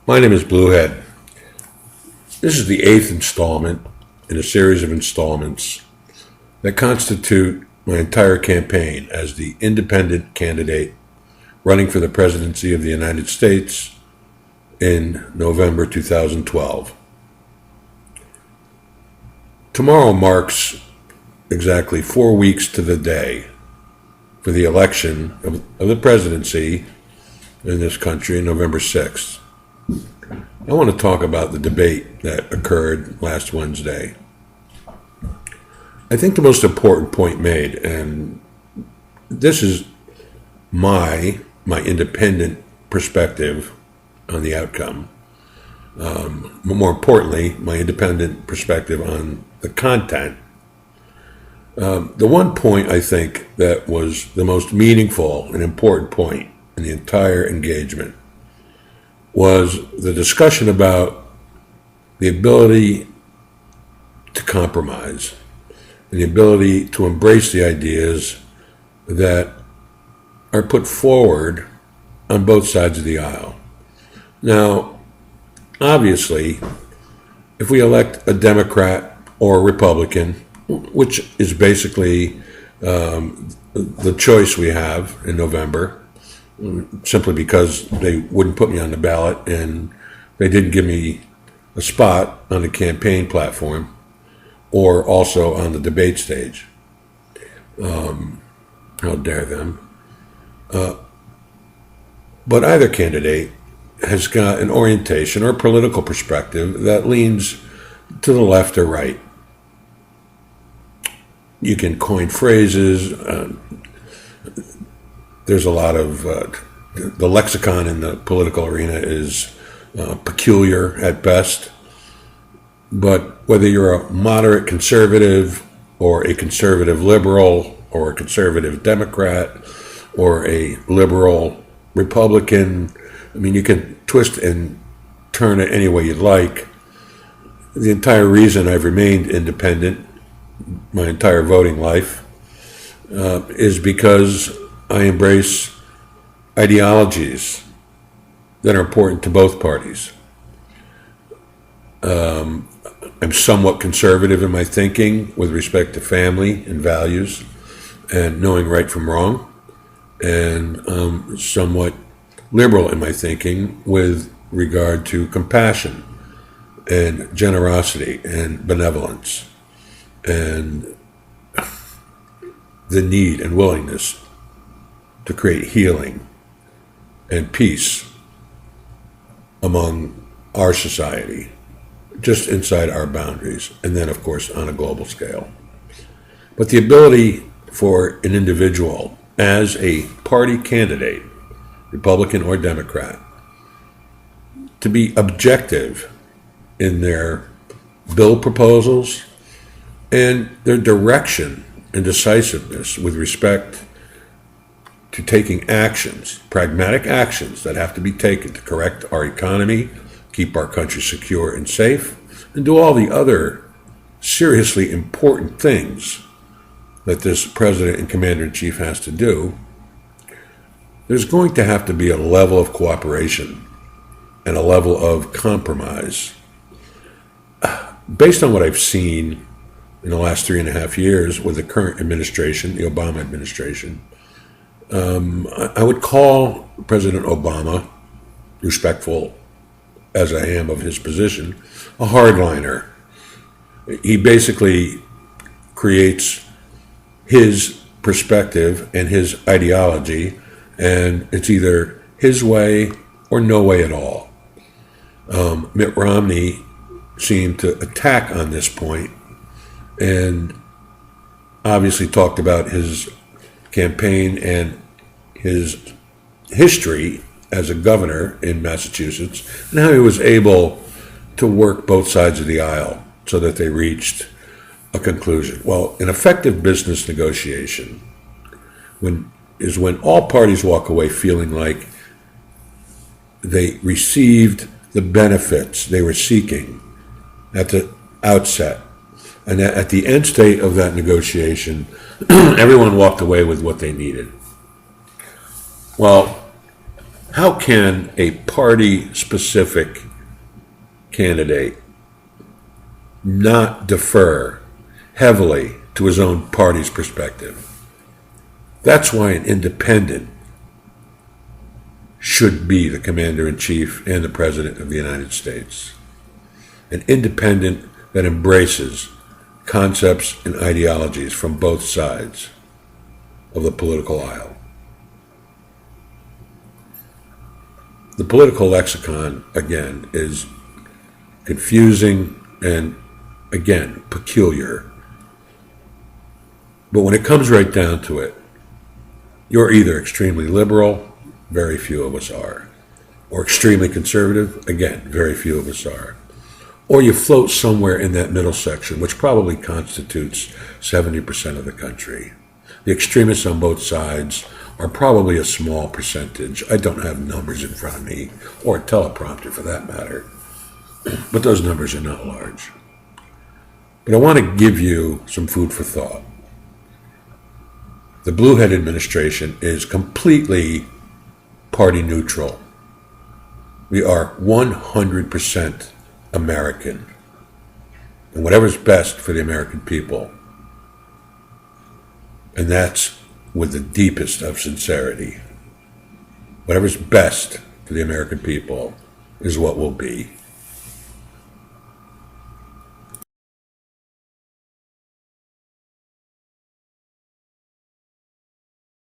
My name is BlueHead. This is the eighth installment in a series of installments that constitute my entire campaign as the independent candidate running for the presidency of the United States in November 2012. Tomorrow marks exactly 4 weeks to the day for the election of the presidency in this country on November 6th. I want to talk about the debate that occurred last Wednesday. I think the most important point made, and this is my independent perspective on the outcome, but more importantly, my independent perspective on the content. The one point I think that was the most meaningful and important point in the entire engagement was the discussion about the ability to compromise and the ability to embrace the ideas that are put forward on both sides of the aisle. Now, obviously, if we elect a Democrat or a Republican, which is basically the choice we have in November, simply because they wouldn't put me on the ballot and they didn't give me a spot on the campaign platform or also on the debate stage. How dare them. But either candidate has got an orientation or political perspective that leans to the left or right. You can coin phrases. There's a lot of the lexicon in the political arena is peculiar at best. But whether you're a moderate conservative or a conservative liberal or a conservative Democrat or a liberal Republican, I mean, you can twist and turn it any way you'd like. The entire reason I've remained independent my entire voting life is because I embrace ideologies that are important to both parties. I'm somewhat conservative in my thinking with respect to family and values and knowing right from wrong, and somewhat liberal in my thinking with regard to compassion and generosity and benevolence and the need and willingness to create healing and peace among our society, just inside our boundaries, and then, of course, on a global scale. But the ability for an individual as a party candidate, Republican or Democrat, to be objective in their bill proposals and their direction and decisiveness with respect to taking actions, pragmatic actions that have to be taken to correct our economy, keep our country secure and safe, and do all the other seriously important things that this president and commander-in-chief has to do. There's going to have to be a level of cooperation and a level of compromise. Based on what I've seen in the last 3.5 years with the current administration, the Obama administration, I would call President Obama, respectful as I am of his position, a hardliner. He basically creates his perspective and his ideology, and it's either his way or no way at all. Mitt Romney seemed to attack on this point and obviously talked about his campaign and his history as a governor in Massachusetts and how he was able to work both sides of the aisle so that they reached a conclusion. Well, an effective business negotiation is when all parties walk away feeling like they received the benefits they were seeking at the outset. And at the end state of that negotiation, everyone walked away with what they needed. Well, How can a party-specific candidate not defer heavily to his own party's perspective? That's why an independent should be the commander-in-chief and the president of the United States. An independent that embraces concepts and ideologies from both sides of the political aisle. The political lexicon, again, is confusing and, again, peculiar. But when it comes right down to it, you're either extremely liberal, very few of us are, or extremely conservative, again, very few of us are, or you float somewhere in that middle section, which probably constitutes 70% of the country. The extremists on both sides are probably a small percentage. I don't have numbers in front of me, or a teleprompter for that matter, but those numbers are not large. But I want to give you some food for thought. The BlueHead administration is completely party neutral. We are 100% American, and whatever's best for the American people. And that's with the deepest of sincerity. Whatever's best for the American people is what will be.